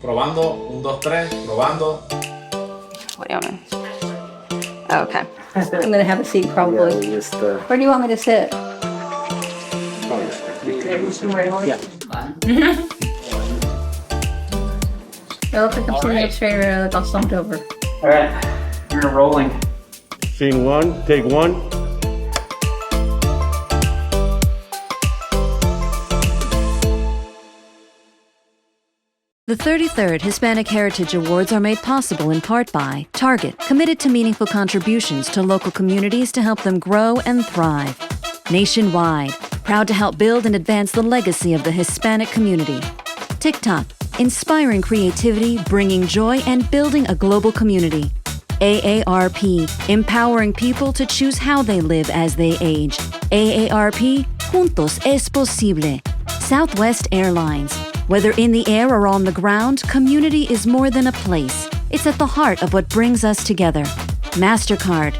Probando, 1, 2, 3, probando. What do you want me? Oh, okay. I'm gonna have a seat probably. Yeah, just, Where do you want me to sit? yeah. It looks like I'm sitting up straight or like all slumped over. All right, we're rolling. Scene 1, take 1. The 33rd Hispanic Heritage Awards are made possible in part by Target, committed to meaningful contributions to local communities to help them grow and thrive. Nationwide, proud to help build and advance the legacy of the Hispanic community. TikTok, inspiring creativity, bringing joy, and building a global community. AARP, empowering people to choose how they live as they age. AARP, Juntos es posible. Southwest Airlines, whether in the air or on the ground, community is more than a place. It's at the heart of what brings us together. MasterCard,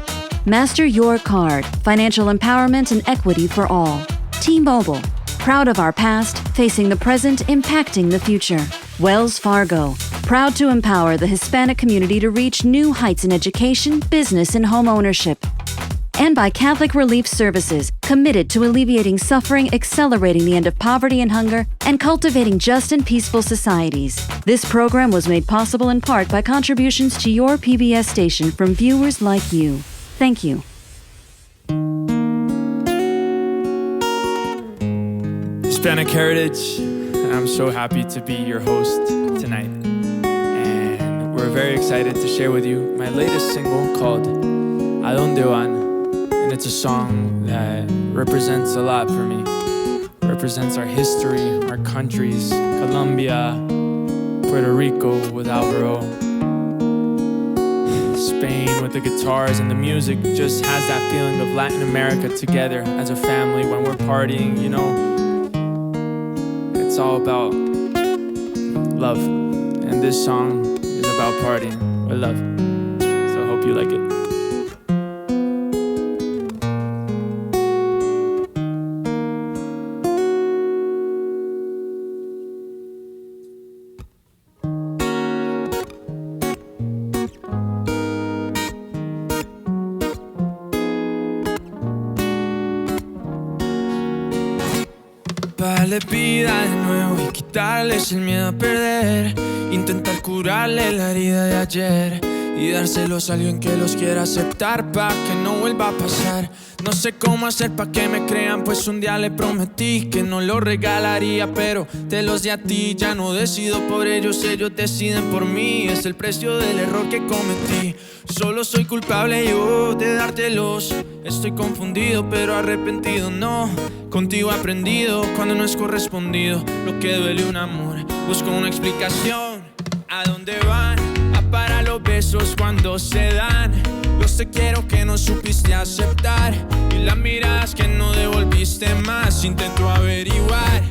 master your card, financial empowerment and equity for all. T-Mobile, proud of our past, facing the present, impacting the future. Wells Fargo, proud to empower the Hispanic community to reach new heights in education, business, and home ownership. And by Catholic Relief Services, committed to alleviating suffering, accelerating the end of poverty and hunger, and cultivating just and peaceful societies. This program was made possible in part by contributions to your PBS station from viewers like you. Thank you. Hispanic Heritage, I'm so happy to be your host tonight. And we're very excited to share with you my latest single called A Donde Van. And it's a song that represents a lot for me. Represents our history, our countries, Colombia, Puerto Rico with Alvaro, Spain with the guitars and the music. Just has that feeling of Latin America together as a family when we're partying, you know. It's all about love. And this song is about partying with love. So I hope you like it. Darle vida de nuevo y quitarles el miedo a perder. Intentar curarle la herida de ayer y dárselos a alguien que los quiera aceptar pa' que no vuelva a pasar. No sé cómo hacer pa' que me crean, pues un día le prometí que no lo regalaría, pero te los di a ti. Ya no decido por ellos, ellos deciden por mí. Es el precio del error que cometí. Solo soy culpable yo de dártelos. Estoy confundido pero arrepentido, no. Contigo he aprendido cuando no es correspondido. Lo que duele un amor, busco una explicación. ¿A dónde van? A parar los besos cuando se dan. Los te quiero que no supiste aceptar y las miradas que no devolviste más. Intento averiguar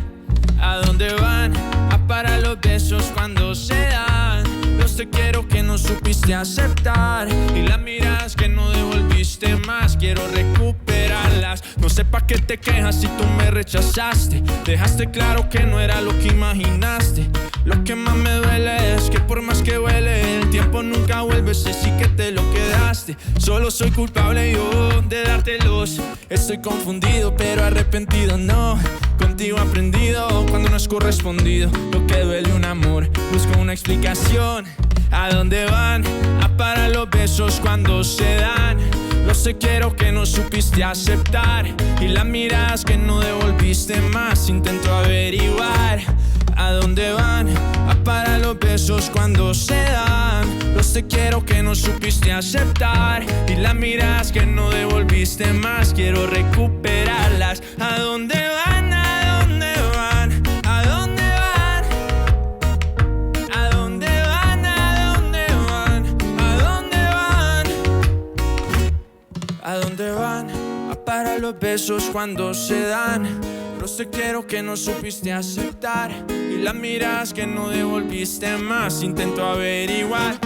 a dónde van. A parar los besos cuando se dan. Los te quiero que no supiste aceptar y las miradas que no devolviste más. Quiero recuperarlas. No sé pa' qué te quejas si tú me rechazaste. Dejaste claro que no era lo que imaginaste. Lo que más me duele es que por más que huele, el tiempo nunca vuelve, sé sí que te lo quedaste. Solo soy culpable yo de dártelos. Estoy confundido pero arrepentido, no. Contigo he aprendido cuando no es correspondido. Lo que duele un amor, busco una explicación. ¿A dónde van? A parar los besos cuando se dan. Los te quiero que no supiste aceptar y las miradas que no devolviste más. Intento averiguar a dónde van. A parar los besos cuando se dan. Los te quiero que no supiste aceptar y las miradas que no devolviste más. Quiero recuperarlas. ¿A dónde van? ¿A dónde van? ¿A dónde van? ¿A dónde van? ¿A dónde van? ¿A dónde van? ¿A dónde van? A parar los besos cuando se dan. Los te quiero que no supiste aceptar y las miradas que no devolviste más. Intento averiguar.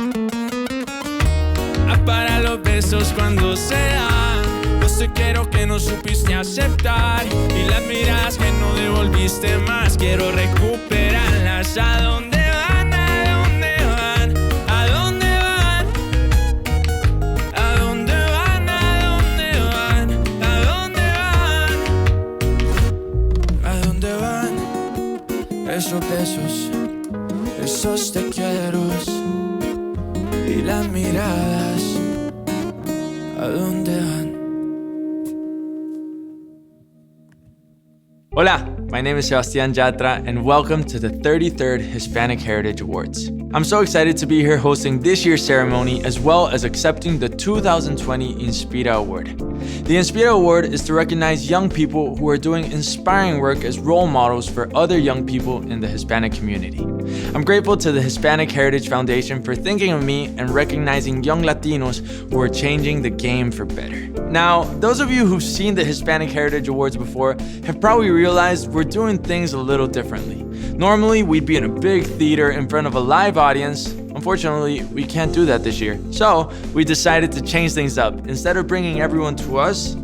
A parar los besos cuando se dan. Los te quiero que no supiste aceptar y las miradas que no devolviste más. Quiero recuperarlas. ¿A dónde van? ¿A esos te quieros y las miradas, ¿a dónde van? Hola, my name is Sebastián Yatra, and welcome to the 33rd Hispanic Heritage Awards. I'm so excited to be here hosting this year's ceremony as well as accepting the 2020 Inspira Award. The Inspira Award is to recognize young people who are doing inspiring work as role models for other young people in the Hispanic community. I'm grateful to the Hispanic Heritage Foundation for thinking of me and recognizing young Latinos who are changing the game for better. Now, those of you who've seen the Hispanic Heritage Awards before have probably realized we're doing things a little differently. Normally, we'd be in a big theater in front of a live audience. Unfortunately, we can't do that this year. So, we decided to change things up. Instead of bringing everyone to us,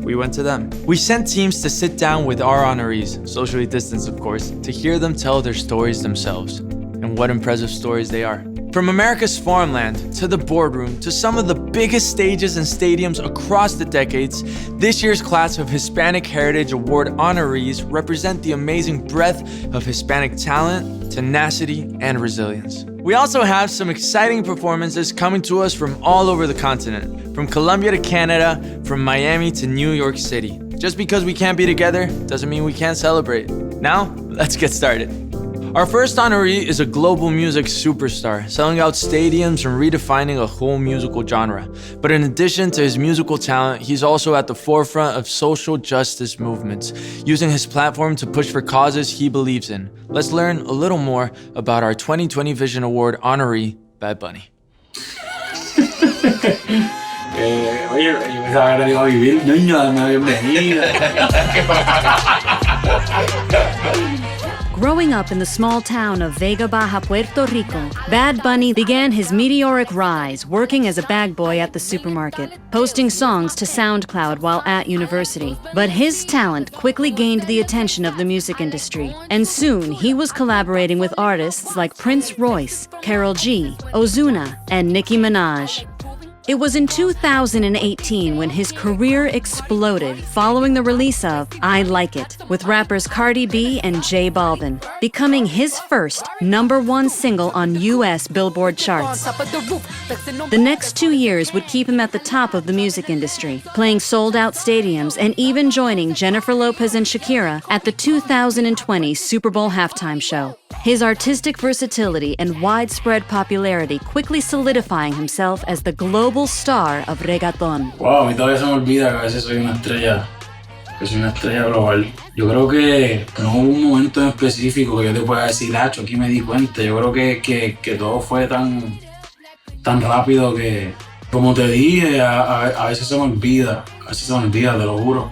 we went to them. We sent teams to sit down with our honorees, socially distanced of course, to hear them tell their stories themselves. And what impressive stories they are. From America's farmland, to the boardroom, to some of the biggest stages and stadiums across the decades, this year's class of Hispanic Heritage Award honorees represent the amazing breadth of Hispanic talent, tenacity, and resilience. We also have some exciting performances coming to us from all over the continent, from Colombia to Canada, from Miami to New York City. Just because we can't be together doesn't mean we can't celebrate. Now, let's get started. Our first honoree is a global music superstar, selling out stadiums and redefining a whole musical genre. But in addition to his musical talent, he's also at the forefront of social justice movements, using his platform to push for causes he believes in. Let's learn a little more about our 2020 Vision Award honoree, Bad Bunny. Oye, yo pensaba que te iba a vivir, niño, dame la bienvenida. Growing up in the small town of Vega Baja, Puerto Rico, Bad Bunny began his meteoric rise working as a bag boy at the supermarket, posting songs to SoundCloud while at university. But his talent quickly gained the attention of the music industry, and soon he was collaborating with artists like Prince Royce, Karol G, Ozuna, and Nicki Minaj. It was in 2018 when his career exploded following the release of I Like It with rappers Cardi B and J Balvin, becoming his first #1 single on US Billboard charts. The next 2 years would keep him at the top of the music industry, playing sold-out stadiums and even joining Jennifer Lopez and Shakira at the 2020 Super Bowl halftime show. His artistic versatility and widespread popularity quickly solidifying himself as the global star of reggaeton. Wow, a mí todavía se me olvida que a veces soy una estrella global. Yo creo que no hubo un momento en específico que yo te pueda decir, Hacho, aquí me di cuenta. Yo creo que todo fue tan rápido que, como te dije, a veces se me olvida, te lo juro.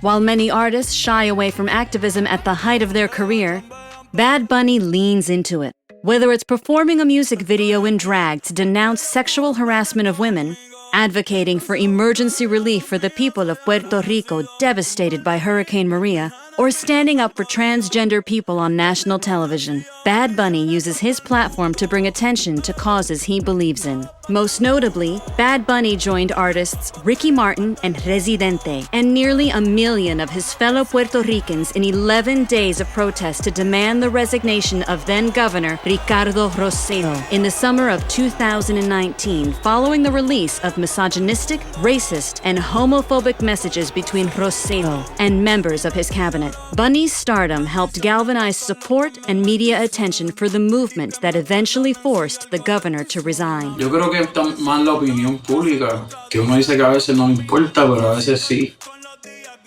While many artists shy away from activism at the height of their career, Bad Bunny leans into it. Whether it's performing a music video in drag to denounce sexual harassment of women, advocating for emergency relief for the people of Puerto Rico devastated by Hurricane Maria, or standing up for transgender people on national television, Bad Bunny uses his platform to bring attention to causes he believes in. Most notably, Bad Bunny joined artists Ricky Martin and Residente and nearly 1 million of his fellow Puerto Ricans in 11 days of protest to demand the resignation of then-Governor Ricardo Rossello in the summer of 2019 following the release of misogynistic, racist, and homophobic messages between Rossello and members of his cabinet. Bunny's stardom helped galvanize support and media attention for the movement that eventually forced the governor to resign. Yo creo que está más la opinión pública, que uno dice que a veces no importa, pero a veces sí.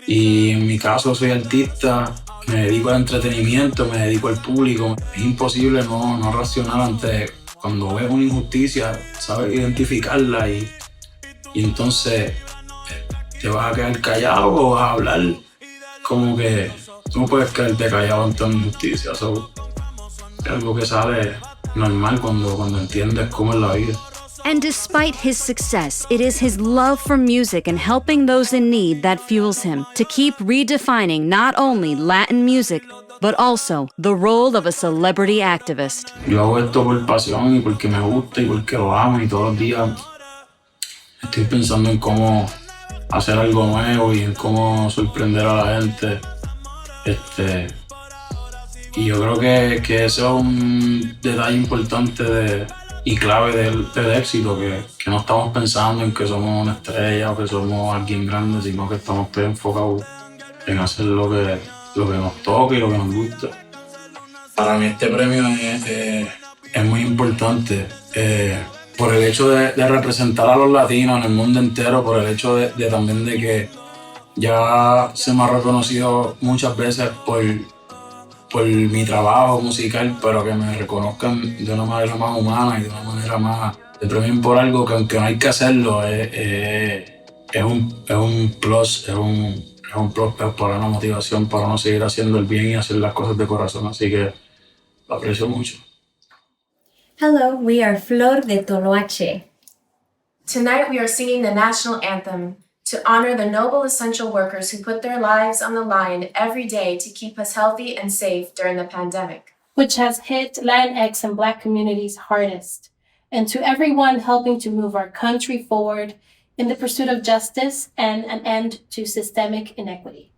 Y en mi caso soy artista, me dedico al entretenimiento, me dedico al público. Es imposible no reaccionar ante cuando ves una injusticia, sabes identificarla y entonces te vas a quedar callado o vas a hablar. Como que tú no puedes quedarte callado ante una injusticia. Eso es algo que sale normal cuando entiendes cómo es la vida. And despite his success, it is his love for music and helping those in need that fuels him to keep redefining not only Latin music, but also the role of a celebrity activist. Yo hago esto por pasión y porque me gusta y porque lo amo y todos los días estoy pensando en cómo hacer algo nuevo y en cómo sorprender a la gente. Y yo creo que ese es un detalle importante y clave del éxito, que no estamos pensando en que somos una estrella o que somos alguien grande, sino que estamos todos enfocados en hacer lo que nos toca y lo que nos gusta. Para mí este premio es muy importante por el hecho de representar a los latinos en el mundo entero, por el hecho de también de que ya se me ha reconocido muchas veces por mi trabajo musical, pero que me reconozcan de una manera más humana y de una manera más de premio por algo que aunque no hay que hacerlo, es un plus, es un plus para una motivación para uno seguir haciendo el bien y hacer las cosas de corazón, así que lo aprecio mucho. Hello, we are Flor de Toloache. Tonight we are singing the national anthem to honor the noble essential workers who put their lives on the line every day to keep us healthy and safe during the pandemic, which has hit Latinx and Black communities hardest, and to everyone helping to move our country forward in the pursuit of justice and an end to systemic inequity.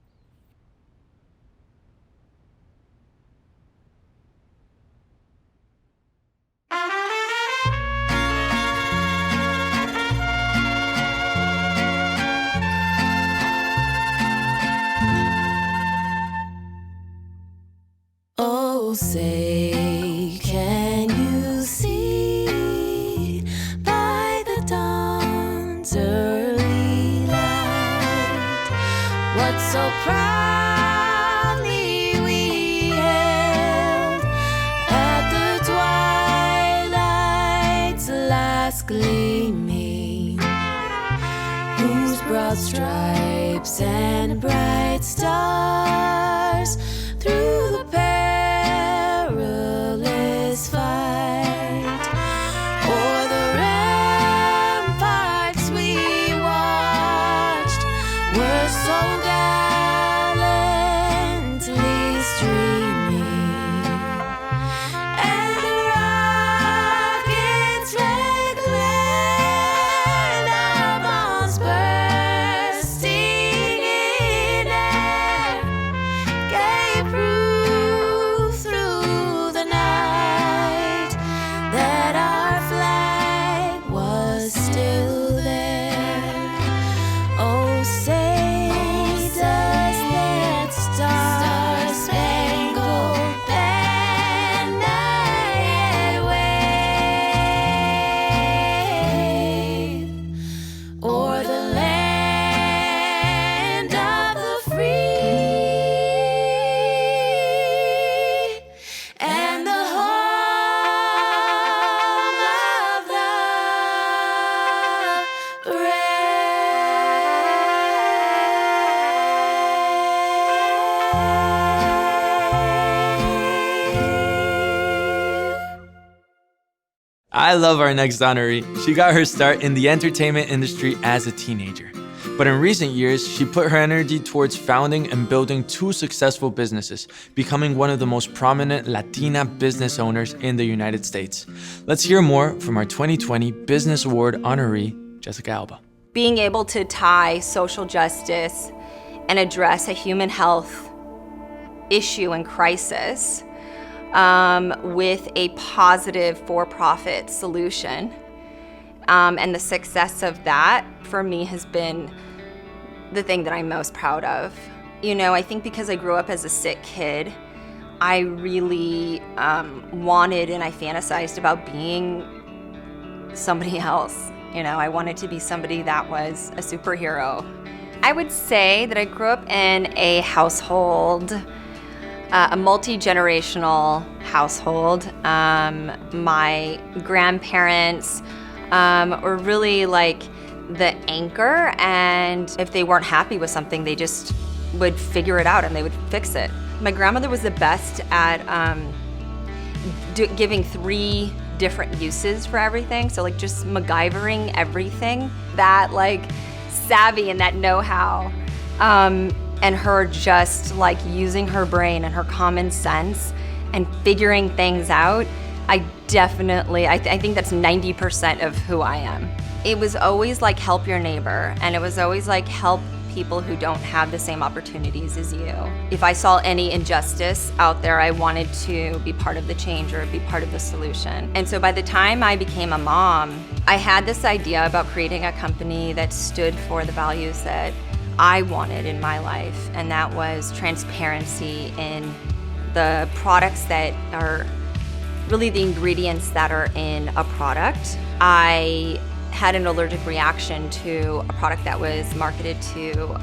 Oh, say, can you see by the dawn's early light what so proudly we hailed at the twilight's last gleaming, whose broad stripes and bright stars through the perilous fight o'er the ramparts we watched were so gallantly streaming, and the rockets' red glare and our bombs bursting in air gave proof through the night that our flag was still there. Oh, say does that star-spangled banner yet wave o'er the land of the free and the home of the I love our next honoree. She got her start in the entertainment industry as a teenager. But in recent years, she put her energy towards founding and building 2 successful businesses, becoming one of the most prominent Latina business owners in the United States. Let's hear more from our 2020 Business Award honoree, Jessica Alba. Being able to tie social justice and address a human health issue and crisis with a positive for-profit solution. And the success of that, for me, has been the thing that I'm most proud of. You know, I think because I grew up as a sick kid, I really wanted and I fantasized about being somebody else. You know, I wanted to be somebody that was a superhero. I would say that I grew up in a household, a multi-generational household. My grandparents were really like the anchor, and if they weren't happy with something, they just would figure it out and they would fix it. My grandmother was the best at giving 3 different uses for everything. So like just MacGyvering everything, that like savvy and that know-how. And her just like using her brain and her common sense and figuring things out. I think that's 90% of who I am. It was always like help your neighbor, and it was always like help people who don't have the same opportunities as you. If I saw any injustice out there, I wanted to be part of the change or be part of the solution. And so by the time I became a mom, I had this idea about creating a company that stood for the values that I wanted in my life, and that was transparency in the products that are really the ingredients that are in a product. I had an allergic reaction to a product that was marketed to,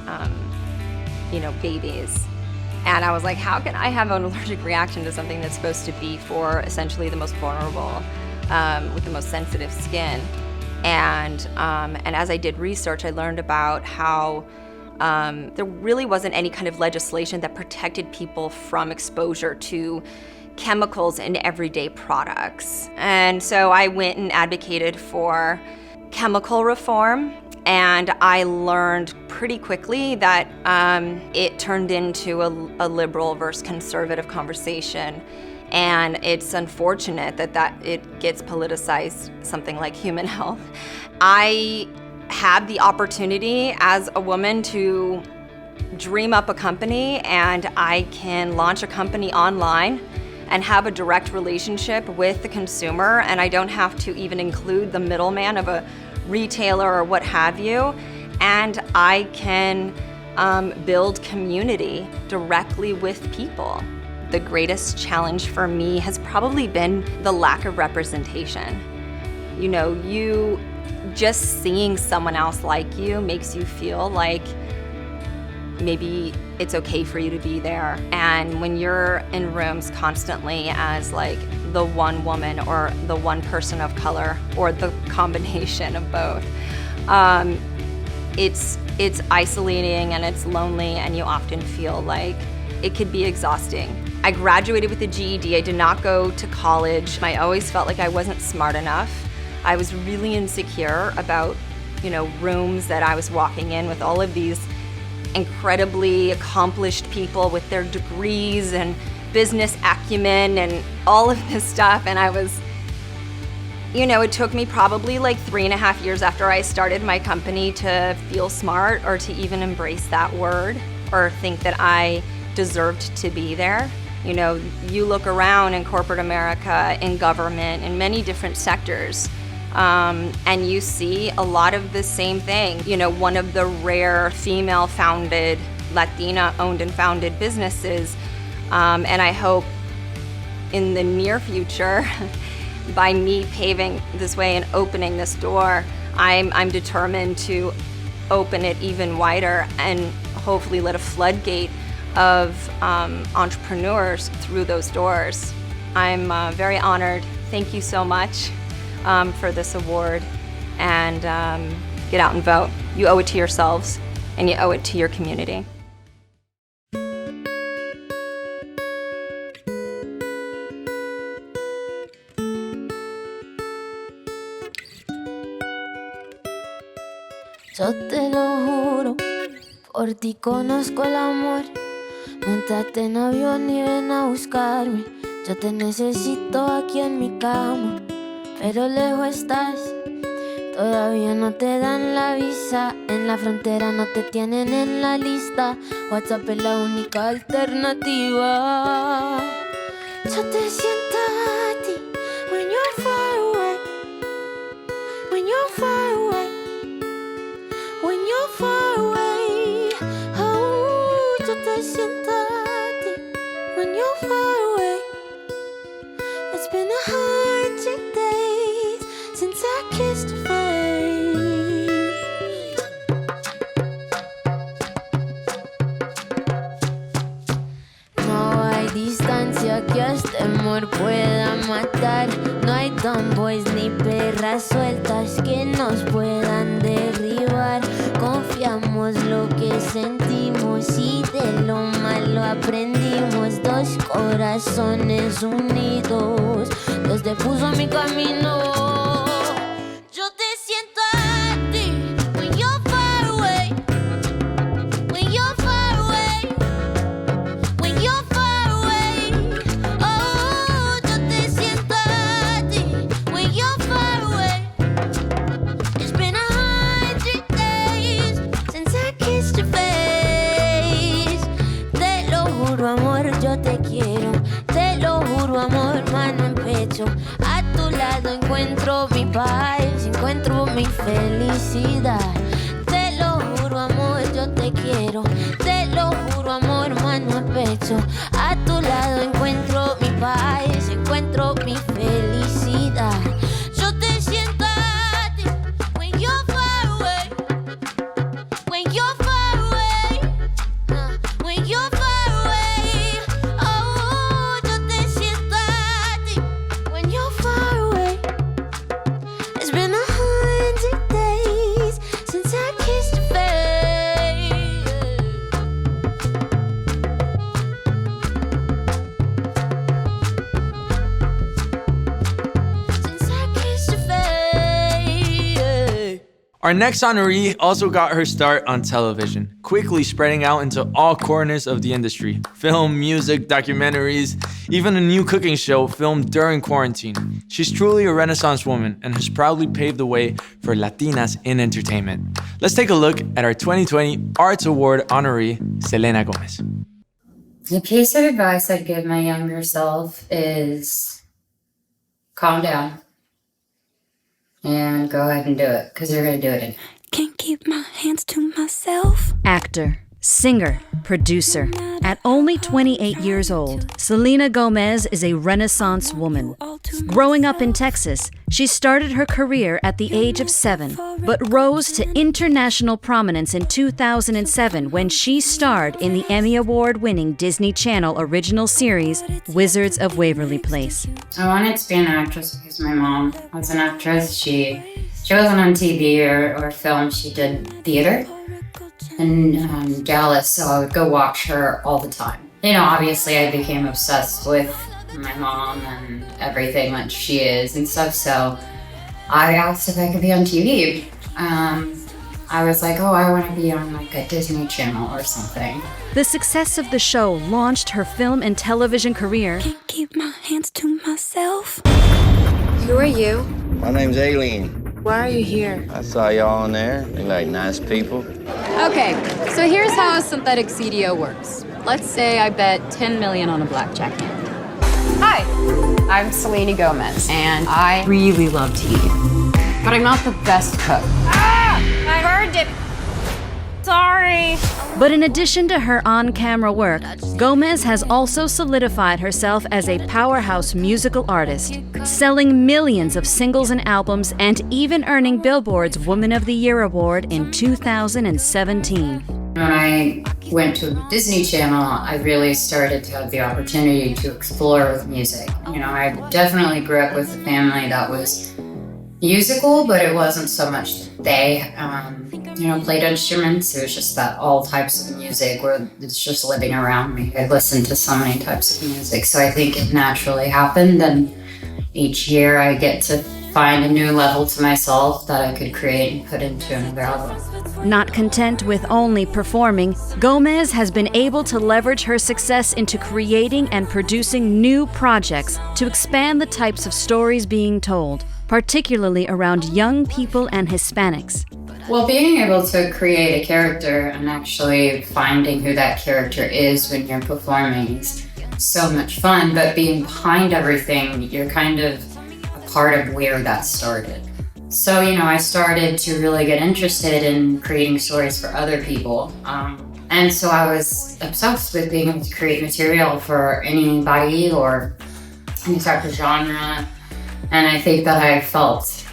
babies. And I was like, how can I have an allergic reaction to something that's supposed to be for essentially the most vulnerable, with the most sensitive skin? And as I did research, I learned about how there really wasn't any kind of legislation that protected people from exposure to chemicals in everyday products. And so I went and advocated for chemical reform, and I learned pretty quickly that it turned into a liberal versus conservative conversation. And it's unfortunate that it gets politicized, something like human health. I had the opportunity as a woman to dream up a company, and I can launch a company online and have a direct relationship with the consumer, and I don't have to even include the middleman of a retailer or what have you. And I can build community directly with people. The greatest challenge for me has probably been the lack of representation. You just seeing someone else like you makes you feel like maybe it's okay for you to be there. And when you're in rooms constantly as like the one woman or the one person of color or the combination of both, it's isolating and it's lonely, and you often feel like it could be exhausting. I graduated with a GED. I did not go to college. I always felt like I wasn't smart enough. I was really insecure about, rooms that I was walking in with all of these incredibly accomplished people with their degrees and business acumen and all of this stuff. And I was, it took me probably like 3.5 years after I started my company to feel smart or to even embrace that word or think that I deserved to be there. You look around in corporate America, in government, in many different sectors, and you see a lot of the same thing. One of the rare female-founded, Latina-owned and founded businesses, and I hope in the near future, by me paving this way and opening this door, I'm determined to open it even wider and hopefully let a floodgate of entrepreneurs through those doors. I'm very honored. Thank you so much for this award, and get out and vote. You owe it to yourselves, and you owe it to your community. Yo te lo juro, por ti conozco el amor. Móntate en avión y ven a buscarme. Yo te necesito aquí en mi cama, pero lejos estás. Todavía no te dan la visa, en la frontera no te tienen en la lista. WhatsApp es la única alternativa. Yo te siento a ti, when you're far away, when you're far away, when you're far away. Oh, yo te siento a ti, when you're far away. It's been 100 days since I kissed your face. No hay distancia que este amor pueda matar. No hay tomboys ni perras sueltas que nos puedan derribar. Confiamos lo que sentimos y de lo malo aprendimos. Dos corazones unidos, Dios te puso en mi camino. Yo te siento a ti, when you're far away, when you're far away, when you're far away. Oh, yo te siento a ti, when you're far away. It's been 100 days since I kissed your face. A tu lado encuentro mi paz, encuentro mi felicidad. Te lo juro, amor, yo te quiero. Te lo juro, amor, mano a pecho. A tu lado encuentro mi paz, encuentro mi felicidad. Yo te siento a ti when you're far away. When you're far away. When you're far away. Oh, yo te siento a ti when you're far away. It's been 100 days since I kissed your face. Since I kissed your face. Our next honoree also got her start on television, quickly spreading out into all corners of the industry. Film, music, documentaries, even a new cooking show filmed during quarantine. She's truly a Renaissance woman and has proudly paved the way for Latinas in entertainment. Let's take a look at our 2020 Arts Award honoree, Selena Gomez. The piece of advice I'd give my younger self is calm down and go ahead and do it, because you're going to do it anyway. Can't keep my hands to myself. Actor, singer, producer. At only 28 years old, Selena Gomez is a Renaissance woman. Growing up in Texas, she started her career at the age of 7, but rose to international prominence in 2007 when she starred in the Emmy Award-winning Disney Channel original series, Wizards of Waverly Place. I wanted to be an actress because my mom was an actress. She wasn't on TV or film. She did theater in Dallas, so I would go watch her all the time. You know, obviously I became obsessed with my mom and everything that she is and stuff, so I asked if I could be on TV. I was like, oh, I want to be on like a Disney Channel or something. The success of the show launched her film and television career. Can't keep my hands to myself. Who are you? My name's Aileen. Why are you here? I saw y'all in there. They like nice people. Okay, so here's how a synthetic CDO works. Let's say I bet 10 million on a blackjack hand. Hi, I'm Selena Gomez, and I really love to eat. But I'm not the best cook. Ah! I heard it! Sorry. But in addition to her on-camera work, Gomez has also solidified herself as a powerhouse musical artist, selling millions of singles and albums and even earning Billboard's Woman of the Year award in 2017. When I went to Disney Channel, I really started to have the opportunity to explore with music. You know, I definitely grew up with a family that was musical, but it wasn't so much that they, played instruments. It was just that all types of music where it's just living around me. I listened to so many types of music, so I think it naturally happened, and each year I get to find a new level to myself that I could create and put into another album. Not content with only performing, Gomez has been able to leverage her success into creating and producing new projects to expand the types of stories being told, particularly around young people and Hispanics. Well, being able to create a character and actually finding who that character is when you're performing is so much fun, but being behind everything, you're kind of a part of where that started. So, I started to really get interested in creating stories for other people. And so I was obsessed with being able to create material for anybody or any type of genre. And I think that I felt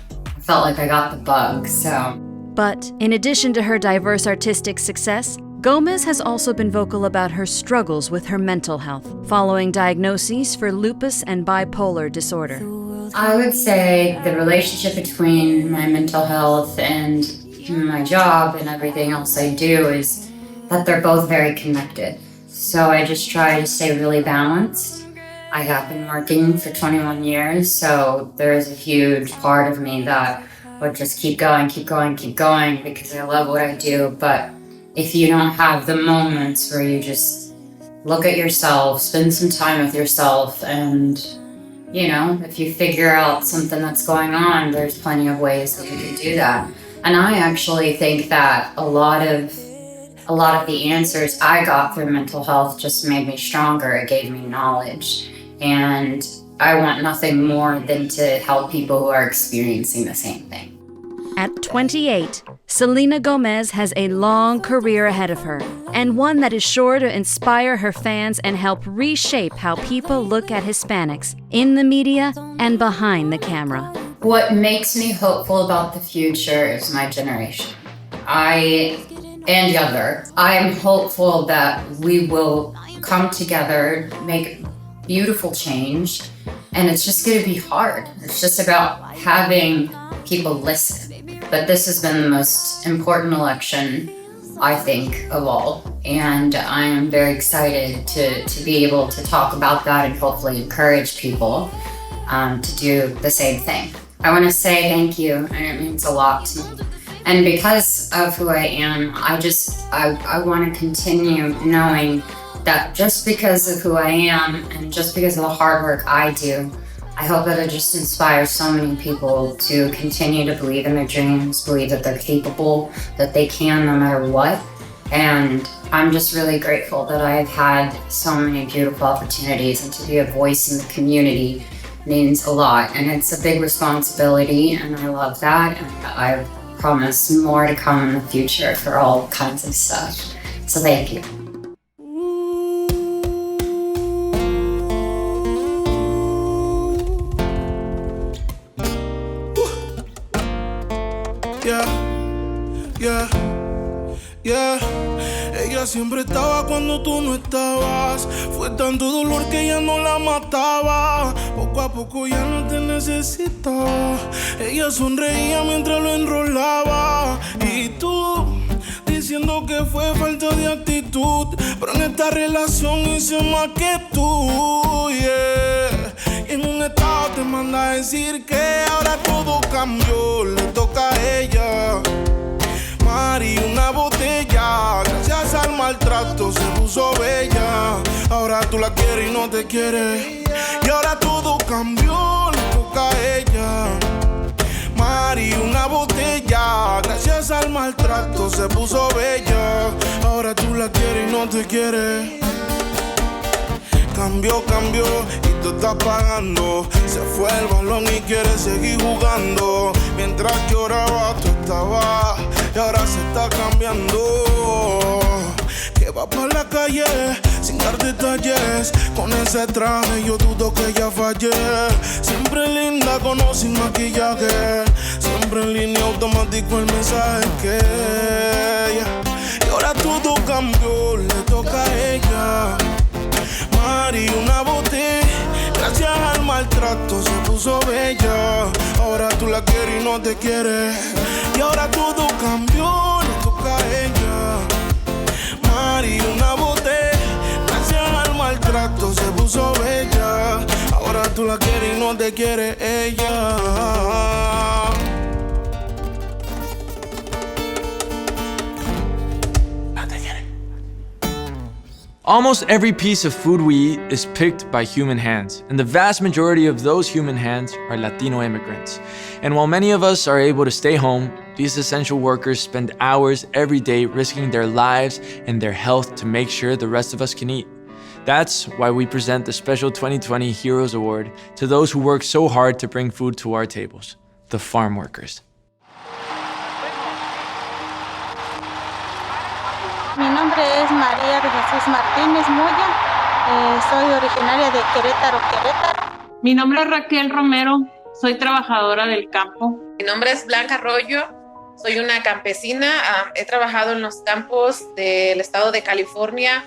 like I got the bug, so. But in addition to her diverse artistic success, Gomez has also been vocal about her struggles with her mental health, following diagnoses for lupus and bipolar disorder. I would say the relationship between my mental health and my job and everything else I do is that they're both very connected. So I just try to stay really balanced. I have been working for 21 years, so there is a huge part of me that would just keep going because I love what I do. But if you don't have the moments where you just look at yourself, spend some time with yourself, and if you figure out something that's going on, there's plenty of ways that you can do that. And I actually think that a lot of the answers I got through mental health just made me stronger. It gave me knowledge. And I want nothing more than to help people who are experiencing the same thing. At 28, Selena Gomez has a long career ahead of her, and one that is sure to inspire her fans and help reshape how people look at Hispanics in the media and behind the camera. What makes me hopeful about the future is my generation. And younger. I'm hopeful that we will come together, make beautiful change, and it's just going to be hard. It's just about having people listen. But this has been the most important election, I think, of all. And I am very excited to be able to talk about that and hopefully encourage people to do the same thing. I want to say thank you, and it means a lot to me. And because of who I am, I want to continue knowing that just because of who I am and just because of the hard work I do, I hope that it just inspires so many people to continue to believe in their dreams, believe that they're capable, that they can no matter what. And I'm just really grateful that I've had so many beautiful opportunities, and to be a voice in the community means a lot. And it's a big responsibility, and I love that. And I promise more to come in the future for all kinds of stuff. So thank you. Yeah. Ella siempre estaba cuando tú no estabas. Fue tanto dolor que ya no la mataba. Poco a poco ya no te necesitaba. Ella sonreía mientras lo enrolaba. Y tú diciendo que fue falta de actitud, pero en esta relación hice más que tú, yeah. Y en un estado te manda a decir que ahora todo cambió, le toca a ella. Mari, una botella, gracias al maltrato se puso bella. Ahora tú la quieres y no te quiere, y ahora todo cambió, le toca a ella. Mari, una botella, gracias al maltrato se puso bella. Ahora tú la quieres y no te quiere. Cambió y tú estás pagando. Se fue el balón y quiere seguir jugando. Mientras que oraba tú estabas, y ahora se está cambiando. Que va por la calle sin dar detalles. Con ese traje yo dudo que ella falle. Siempre linda con o sin maquillaje. Siempre en línea automático el mensaje que y ahora todo cambió, le toca a ella. Mari, una botella, gracias al maltrato se puso bella. Ahora tú la quieres y no te quiere, y ahora todo cambió, le toca a ella. Mari, una botella, gracias al maltrato se puso bella. Ahora tú la quieres y no te quiere ella. Almost every piece of food we eat is picked by human hands, and the vast majority of those human hands are Latino immigrants. And while many of us are able to stay home, these essential workers spend hours every day risking their lives and their health to make sure the rest of us can eat. That's why we present the special 2020 Heroes Award to those who work so hard to bring food to our tables, the farm workers. Mi nombre es María de Jesús Martínez Moya, soy originaria de Querétaro. Mi nombre es Raquel Romero, soy trabajadora del campo. Mi nombre es Blanca Arroyo, soy una campesina, he trabajado en los campos del estado de California,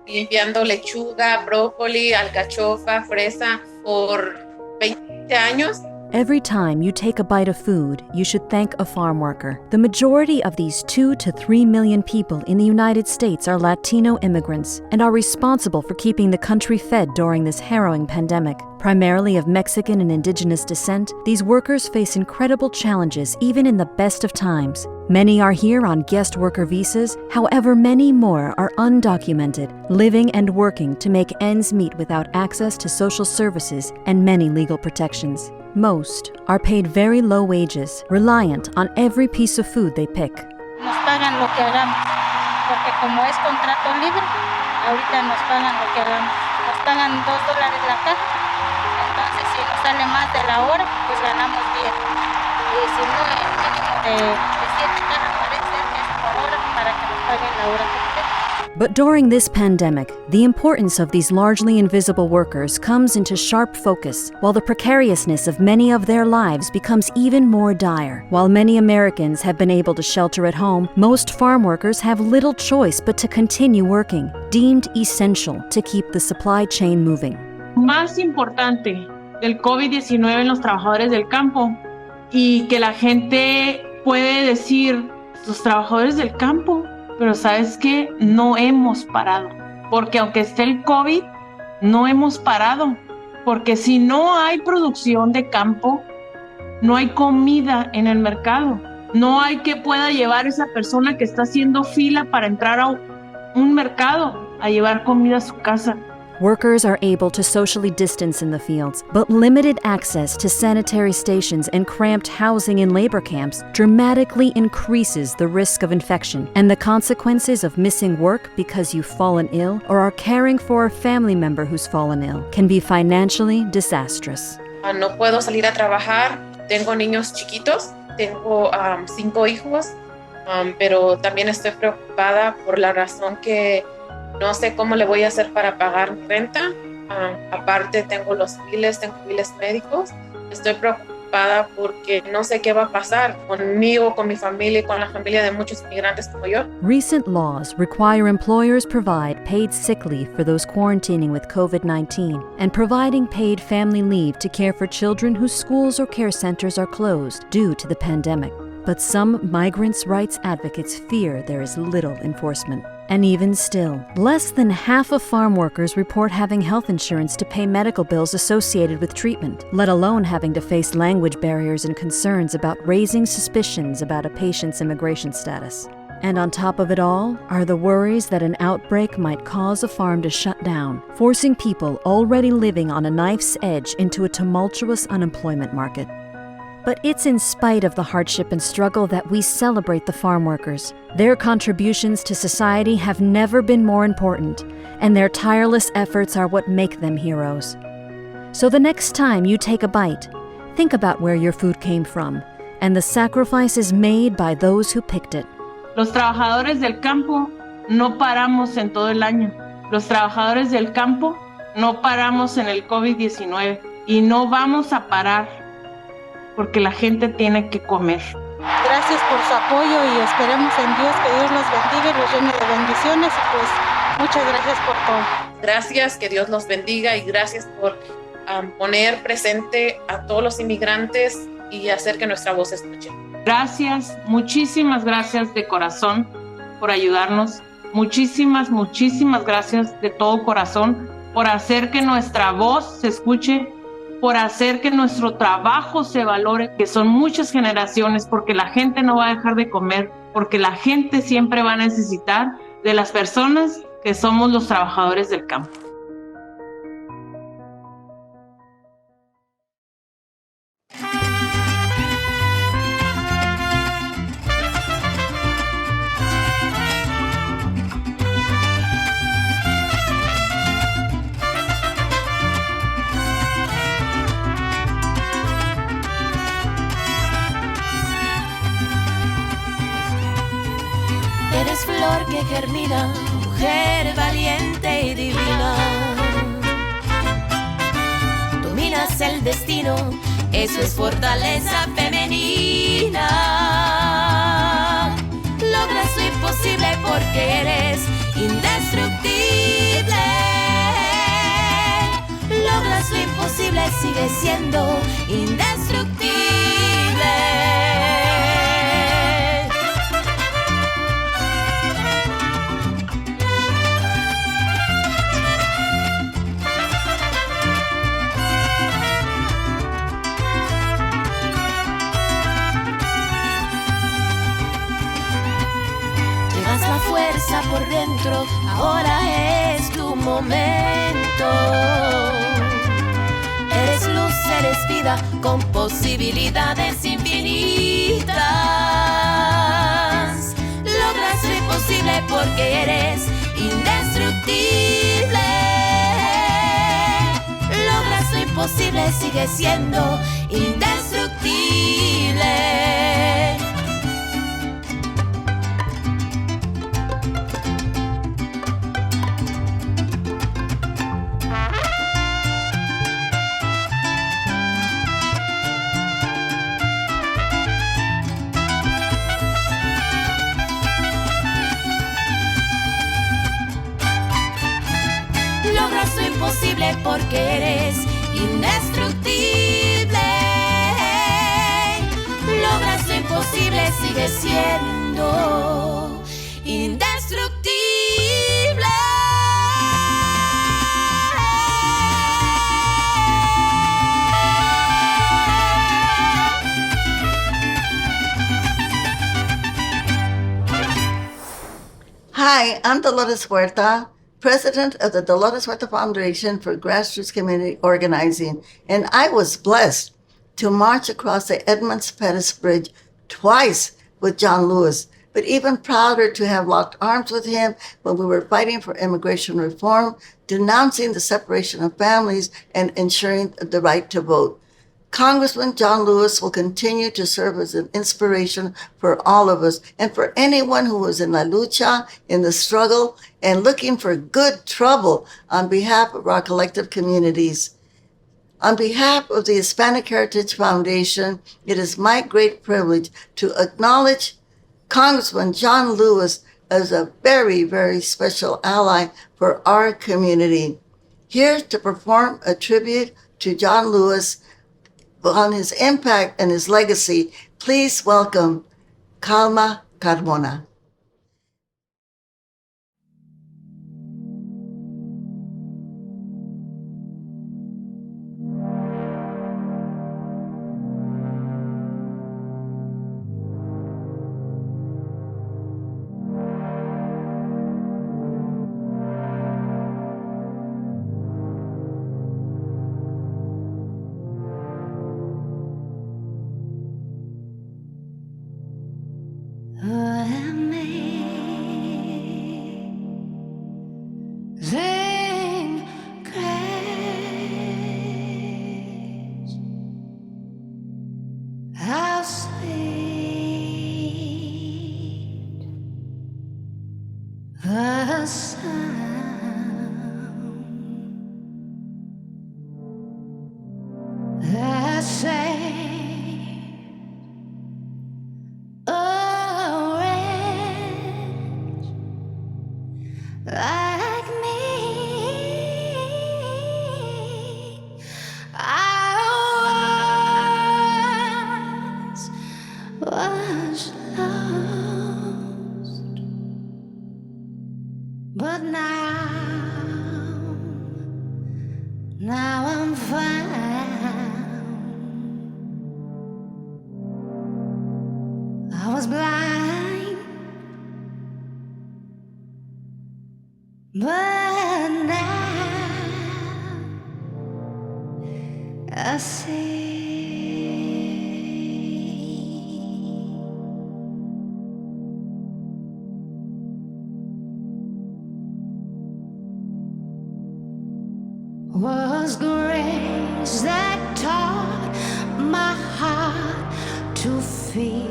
limpiando lechuga, brócoli, alcachofa, fresa por 20 años. Every time you take a bite of food, you should thank a farm worker. The majority of these 2 to 3 million people in the United States are Latino immigrants and are responsible for keeping the country fed during this harrowing pandemic. Primarily of Mexican and indigenous descent, these workers face incredible challenges even in the best of times. Many are here on guest worker visas, however many more are undocumented, living and working to make ends meet without access to social services and many legal protections. Most are paid very low wages, reliant on every piece of food they pick. Nos pagan lo que hagamos, porque como es contrato libre, ahorita nos pagan lo que hagamos. Nos pagan $2 la caja sale más de la hora, pues ganamos bien. Y si no, el mínimo de 7 cada 40 es por hora para que nos paguen la hora completa. But during this pandemic, the importance of these largely invisible workers comes into sharp focus, while the precariousness of many of their lives becomes even more dire. While many Americans have been able to shelter at home, most farm workers have little choice but to continue working, deemed essential to keep the supply chain moving. Más importante del COVID-19 en los trabajadores del campo, y que la gente puede decir, los trabajadores del campo, pero ¿sabes qué? No hemos parado, porque aunque esté el COVID, no hemos parado, porque si no hay producción de campo, no hay comida en el mercado, no hay que pueda llevar esa persona que está haciendo fila para entrar a un mercado a llevar comida a su casa. Workers are able to socially distance in the fields, but limited access to sanitary stations and cramped housing in labor camps dramatically increases the risk of infection, and the consequences of missing work because you've fallen ill or are caring for a family member who's fallen ill can be financially disastrous. No puedo salir a trabajar, tengo niños chiquitos, tengo 5 hijos, pero también estoy preocupada por la razón que no sé cómo le voy a hacer para pagar mi renta. Aparte tengo los biles médicos. Estoy preocupada porque no sé qué va a pasar conmigo, con mi familia y con la familia de muchos inmigrantes como yo. Recent laws require employers provide paid sick leave for those quarantining with COVID-19 and providing paid family leave to care for children whose schools or care centers are closed due to the pandemic. But some migrants' rights advocates fear there is little enforcement. And even still, less than half of farm workers report having health insurance to pay medical bills associated with treatment, let alone having to face language barriers and concerns about raising suspicions about a patient's immigration status. And on top of it all are the worries that an outbreak might cause a farm to shut down, forcing people already living on a knife's edge into a tumultuous unemployment market. But it's in spite of the hardship and struggle that we celebrate the farm workers. Their contributions to society have never been more important, and their tireless efforts are what make them heroes. So the next time you take a bite, think about where your food came from and the sacrifices made by those who picked it. Los trabajadores del campo no paramos en todo el año. Los trabajadores del campo no paramos en el COVID-19 y no vamos a parar, porque la gente tiene que comer. Gracias por su apoyo y esperemos en Dios que Dios los bendiga y los llene de bendiciones. Y pues muchas gracias por todo. Gracias, que Dios los bendiga y gracias por poner presente a todos los inmigrantes y hacer que nuestra voz se escuche. Gracias, muchísimas gracias de corazón por ayudarnos. Muchísimas gracias de todo corazón por hacer que nuestra voz se escuche, por hacer que nuestro trabajo se valore, que son muchas generaciones, porque la gente no va a dejar de comer, porque la gente siempre va a necesitar de las personas que somos los trabajadores del campo. Eres flor que germina, mujer valiente y divina. Dominas el destino, eso es fortaleza femenina. Logras lo imposible porque eres indestructible. Logras lo imposible, sigues siendo indestructible. Fuerza por dentro, ahora es tu momento. Eres luz, eres vida, con posibilidades infinitas. Logras lo imposible porque eres indestructible. Logras lo imposible imposible sigue siendo indestructible. Logras lo imposible porque eres indestructible. Logras lo imposible, sigue siendo indestructible. Hi, I'm Dolores Huerta, President of the Dolores Huerta Foundation for Grassroots Community Organizing, and I was blessed to march across the Edmunds Pettus Bridge twice with John Lewis, but even prouder to have locked arms with him when we were fighting for immigration reform, denouncing the separation of families, and ensuring the right to vote. Congressman John Lewis will continue to serve as an inspiration for all of us and for anyone who is in la lucha, in the struggle, and looking for good trouble on behalf of our collective communities. On behalf of the Hispanic Heritage Foundation, it is my great privilege to acknowledge Congressman John Lewis as a very, very special ally for our community. Here to perform a tribute to John Lewis on his impact and his legacy, please welcome Calma Carmona. Was grace that taught my heart to feel,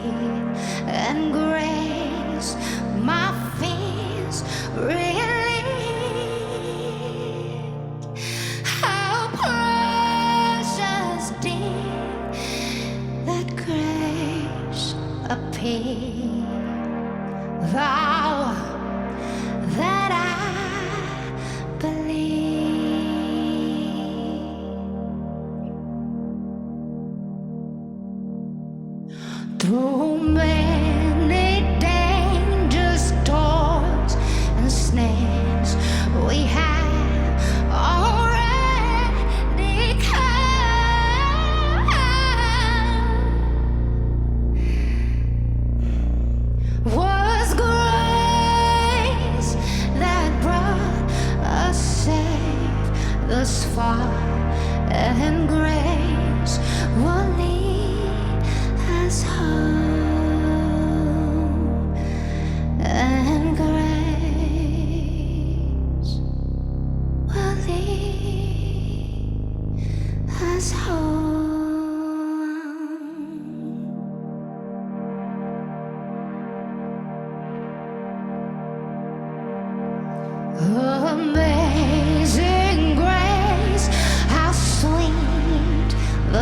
and grace my fears relieved. How precious did that grace appear, thou that I believe. Through many dangers, toils, and snares, we have already come. Was grace that brought us safe thus far, and grace will lead us home.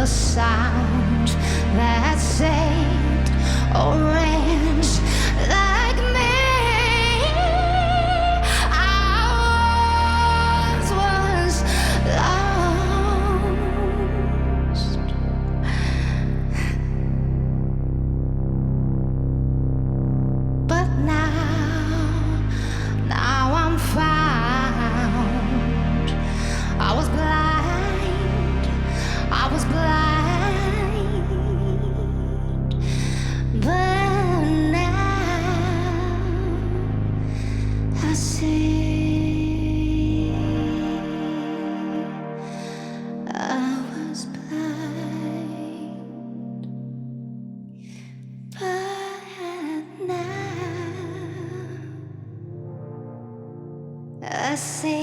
sound that saved orange like me. I was lost, but now I'm found. I was blind, but now I see. I was blind, but now I see.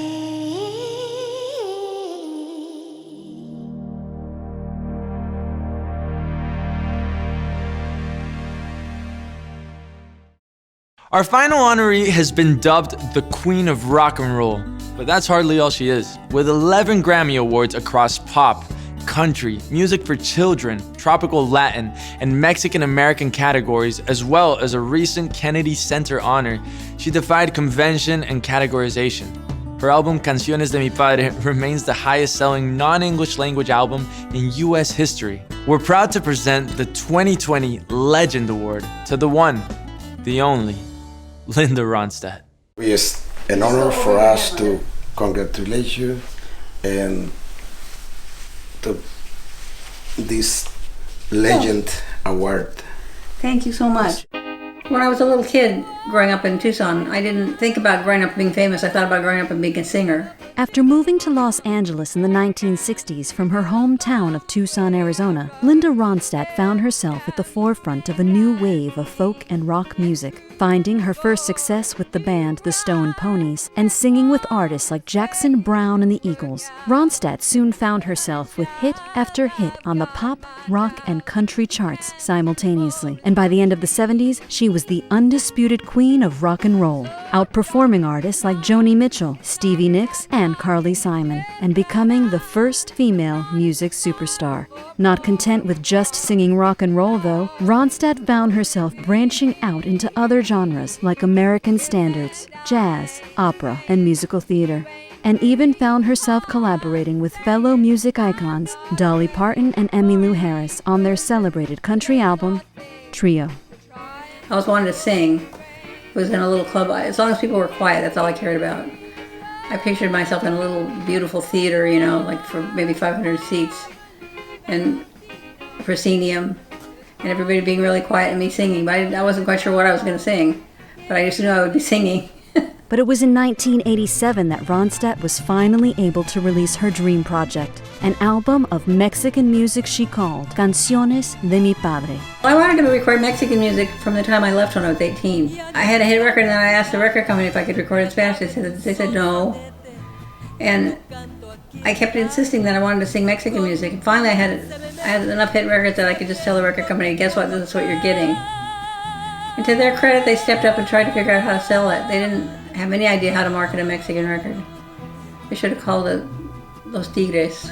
Our final honoree has been dubbed the Queen of Rock and Roll, but that's hardly all she is. With 11 Grammy Awards across pop, country, music for children, tropical Latin, and Mexican American categories, as well as a recent Kennedy Center honor, she defied convention and categorization. Her album Canciones de mi Padre remains the highest-selling non-English language album in US history. We're proud to present the 2020 Legend Award to the one, the only, Linda Ronstadt. It's an honor for us to congratulate you and to this Legend Award. Thank you so much. When I was a little kid growing up in Tucson, I didn't think about growing up being famous. I thought about growing up and being a singer. After moving to Los Angeles in the 1960s from her hometown of Tucson, Arizona, Linda Ronstadt found herself at the forefront of a new wave of folk and rock music, finding her first success with the band The Stone Ponies and singing with artists like Jackson Browne and the Eagles. Ronstadt soon found herself with hit after hit on the pop, rock, and country charts simultaneously. And by the end of the 70s, she was the undisputed queen of rock and roll, outperforming artists like Joni Mitchell, Stevie Nicks, and Carly Simon, and becoming the first female music superstar. Not content with just singing rock and roll, though, Ronstadt found herself branching out into other genres like American standards, jazz, opera, and musical theater, and even found herself collaborating with fellow music icons Dolly Parton and Emmylou Harris on their celebrated country album, Trio. I always wanted to sing. Was in a little club. As long as people were quiet, that's all I cared about. I pictured myself in a little beautiful theater, you know, like for maybe 500 seats, and proscenium, and everybody being really quiet and me singing. But I wasn't quite sure what I was going to sing, but I just knew I would be singing. But it was in 1987 that Ronstadt was finally able to release her dream project, an album of Mexican music she called Canciones de mi Padre. I wanted to record Mexican music from the time I left when I was 18. I had a hit record, and then I asked the record company if I could record in Spanish. They said no. And I kept insisting that I wanted to sing Mexican music. And finally I had enough hit records that I could just tell the record company, guess what, this is what you're getting. And to their credit, they stepped up and tried to figure out how to sell it. They didn't have any idea how to market a Mexican record. They should have called it Los Tigres.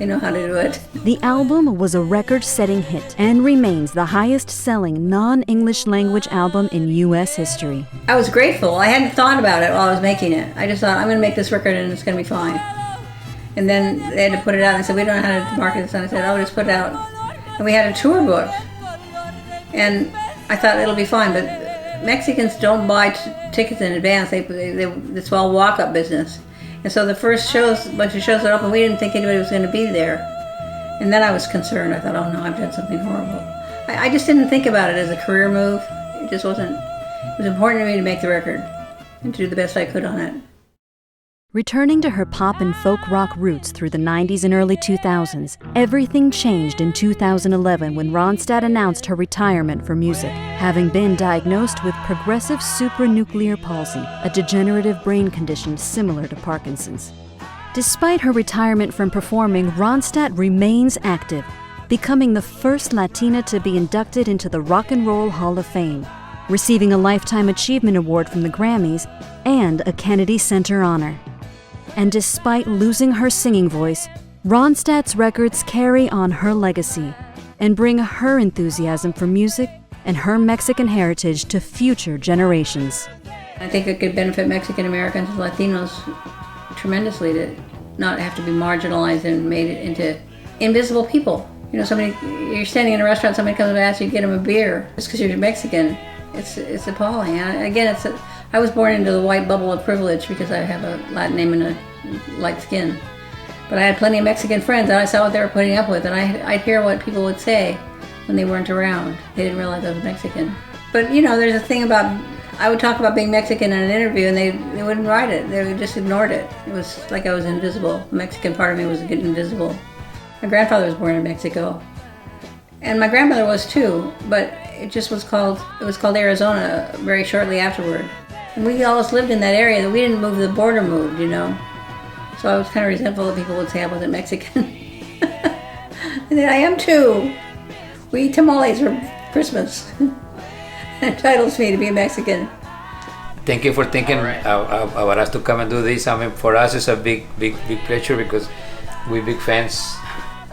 They know how to do it. The album was a record-setting hit and remains the highest-selling non-English language album in U.S. history. I was grateful. I hadn't thought about it while I was making it. I just thought, I'm going to make this record and it's going to be fine. And then they had to put it out, and they said, we don't know how to market this. And I said, oh, just put it out. And we had a tour booked. And I thought it'll be fine, but Mexicans don't buy tickets in advance. It's all walk-up business. And so the first bunch of shows that opened, we didn't think anybody was going to be there. And then I was concerned. I thought, oh no, I've done something horrible. I just didn't think about it as a career move. It just wasn't. It was important to me to make the record and to do the best I could on it. Returning to her pop and folk rock roots through the 90s and early 2000s, everything changed in 2011 when Ronstadt announced her retirement for music, having been diagnosed with progressive supranuclear palsy, a degenerative brain condition similar to Parkinson's. Despite her retirement from performing, Ronstadt remains active, becoming the first Latina to be inducted into the Rock and Roll Hall of Fame, receiving a Lifetime Achievement Award from the Grammys and a Kennedy Center honor. And despite losing her singing voice, Ronstadt's records carry on her legacy and bring her enthusiasm for music and her Mexican heritage to future generations. I think it could benefit Mexican Americans and Latinos tremendously to not have to be marginalized and made it into invisible people. You know, you're standing in a restaurant, somebody comes and asks you to get them a beer just because you're Mexican. It's appalling. Again, I was born into the white bubble of privilege because I have a Latin name and a light skin. But I had plenty of Mexican friends, and I saw what they were putting up with, and I'd hear what people would say when they weren't around. They didn't realize I was Mexican. But, you know, there's a thing about, I would talk about being Mexican in an interview, and they wouldn't write it. They just ignored it. It was like I was invisible. The Mexican part of me was getting invisible. My grandfather was born in Mexico, and my grandmother was too, but it was called Arizona very shortly afterward. And we always lived in that area. We didn't move, the border moved, you know. So I was kind of resentful that people would say I wasn't Mexican. And then I am too. We eat tamales for Christmas. It entitles me to be a Mexican. Thank you for thinking about us to come and do this. I mean, for us it's a big pleasure because we're big fans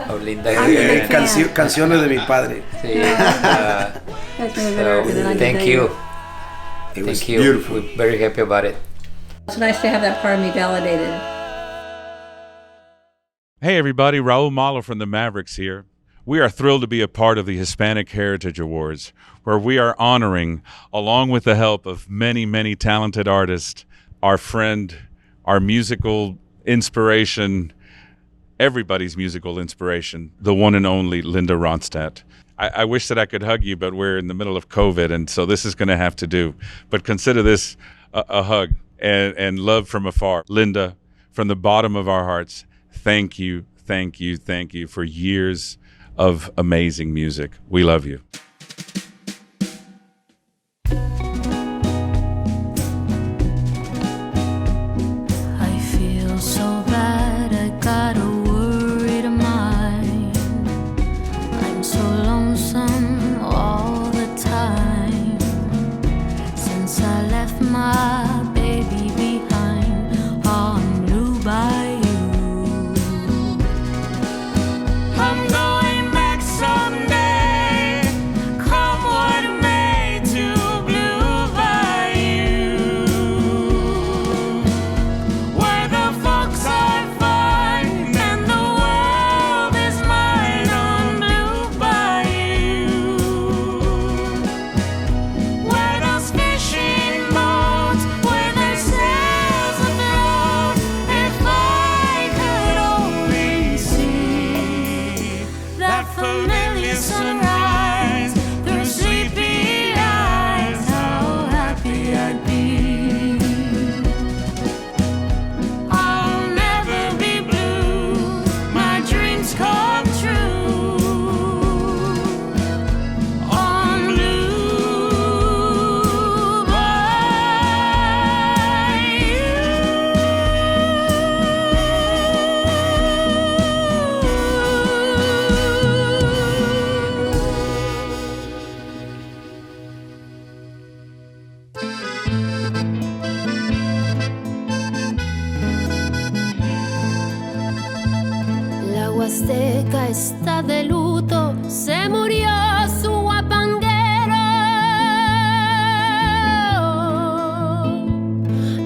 of Linda. Canciones de mi padre. Sí. Thank you. It was beautiful. We're very happy about it. It's nice to have that part of me validated. Hey everybody, Raul Malo from the Mavericks here. We are thrilled to be a part of the Hispanic Heritage Awards, where we are honoring, along with the help of many, many talented artists, our friend, our musical inspiration, everybody's musical inspiration, the one and only Linda Ronstadt. I wish that I could hug you, but we're in the middle of COVID, and so this is going to have to do. But consider this a hug and love from afar. Linda, from the bottom of our hearts, thank you, thank you, thank you for years of amazing music. We love you. I feel so bad, I got a worried mind. I'm so lonesome all the time. Since I left my baby behind on Blue Bayou. I'm going back someday, come what may, to Blue Bayou, where the folks are fine and the world is mine on Blue Bayou, where those fishing boats with their sails afloat. If I could only see that familiar sunrise through sleepy eyes, how happy I'd be. I'll never be blue, my dreams come true on Blue La Huasteca está de luto, se murió su guapanguero.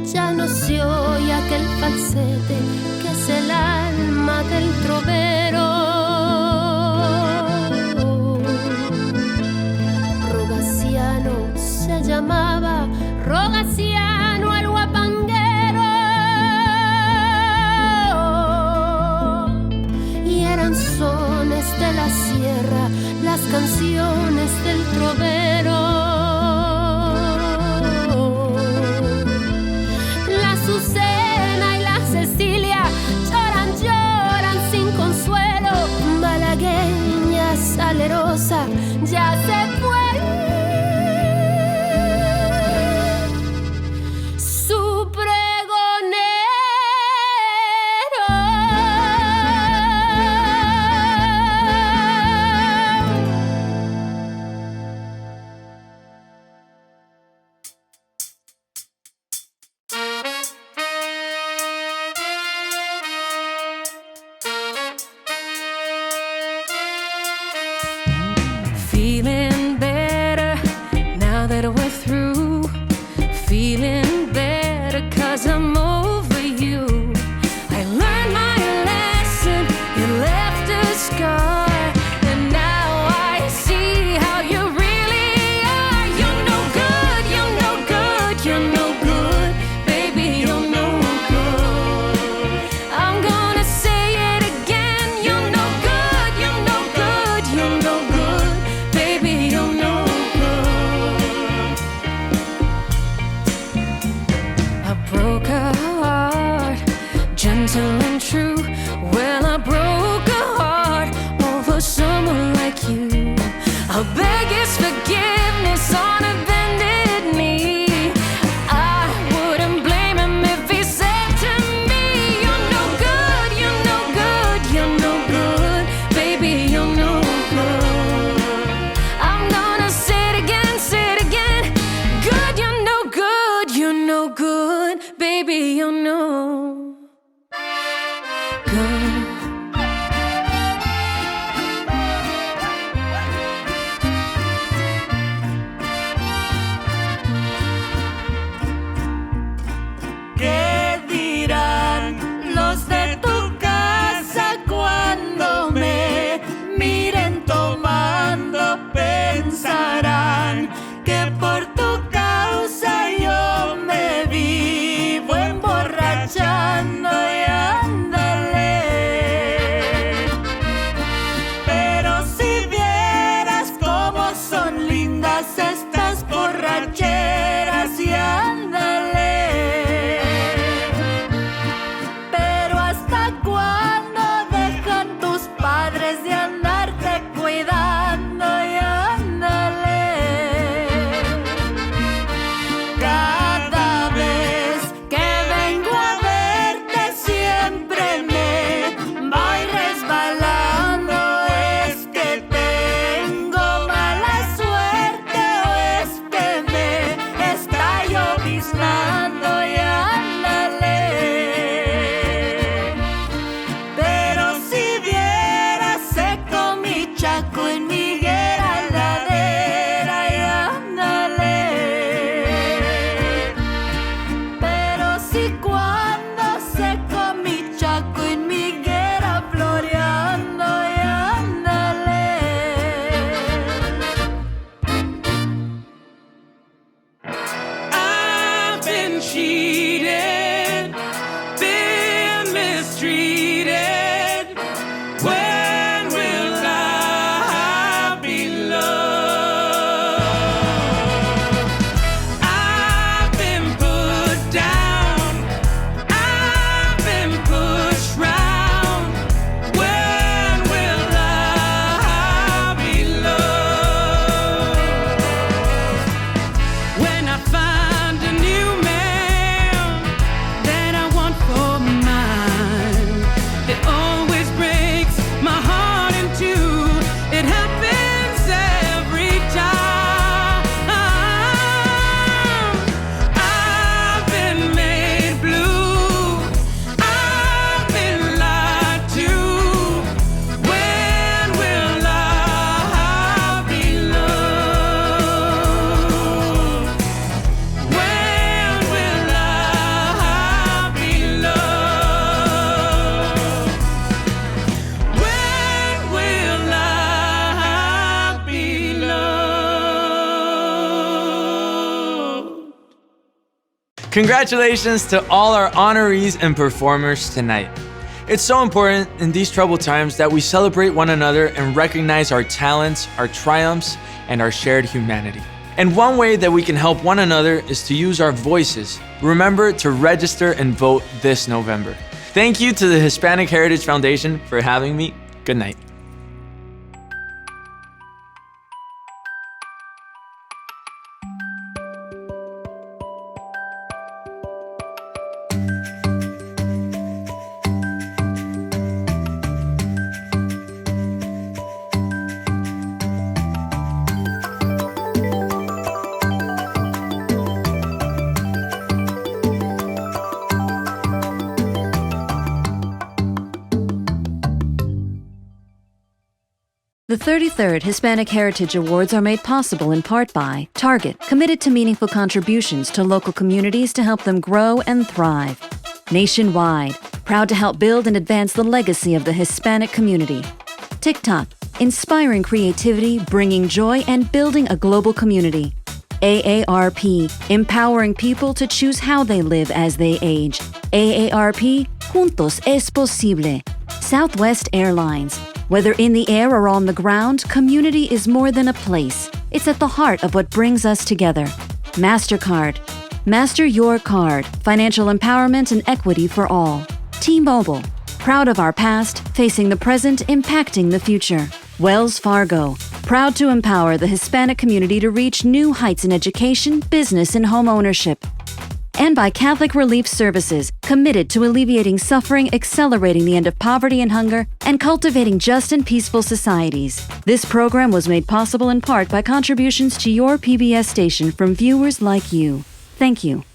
Ya no se oye aquel falsete que es el alma del trovero. Rogaciano se llamaba, Rogaciano el guapanguero. Y eran sones de la sierra, las canciones del trovero. La Azucena y la Cecilia lloran, lloran sin consuelo. Malagueña salerosa ya se fue. Su pregonero. I'll beg his forgiveness on a bended knee. I wouldn't blame him if he said to me, you're no good, you're no good, you're no good, baby, you're no good. I'm gonna say it again, good, you're no good, you're no good, baby, you're no good. ¿Qué dirán los de tu casa cuando me miren tomando? Pensarán que por tu causa yo me vivo emborrachando y ándale. Pero si vieras cómo son lindas estas borracheras y ándale. Pero hasta cuándo dejan tus padres de andarte cuidando y ándale. Cada vez que vengo a verte siempre me voy resbalando. Es que tengo mala suerte o es que me está lloviznando y ándale. Pero si vieras seco mi chaco en mi higuera ladera y ándale. Pero si cuando seco mi chaco en mi higuera floreando y ándale. I've been cheated, been mistreated. When will I be loved? I've been put down, I've been pushed round. When will I be loved? When I find a new man that I want for mine, it always breaks my heart in two. It happens every time. I've been made blue, I've been lied to. When will I be loved? When will I be loved? When will I be loved? Congratulations to all our honorees and performers tonight. It's so important in these troubled times that we celebrate one another and recognize our talents, our triumphs, and our shared humanity. And one way that we can help one another is to use our voices. Remember to register and vote this November. Thank you to the Hispanic Heritage Foundation for having me. Good night. The 33rd Hispanic Heritage Awards are made possible in part by Target, committed to meaningful contributions to local communities to help them grow and thrive. Nationwide, proud to help build and advance the legacy of the Hispanic community. TikTok, inspiring creativity, bringing joy, and building a global community. AARP, empowering people to choose how they live as they age. AARP, Juntos es posible. Southwest Airlines, whether in the air or on the ground, community is more than a place. It's at the heart of what brings us together. MasterCard, master your card, financial empowerment and equity for all. T-Mobile, proud of our past, facing the present, impacting the future. Wells Fargo, proud to empower the Hispanic community to reach new heights in education, business, and home ownership. And by Catholic Relief Services, committed to alleviating suffering, accelerating the end of poverty and hunger, and cultivating just and peaceful societies. This program was made possible in part by contributions to your PBS station from viewers like you. Thank you.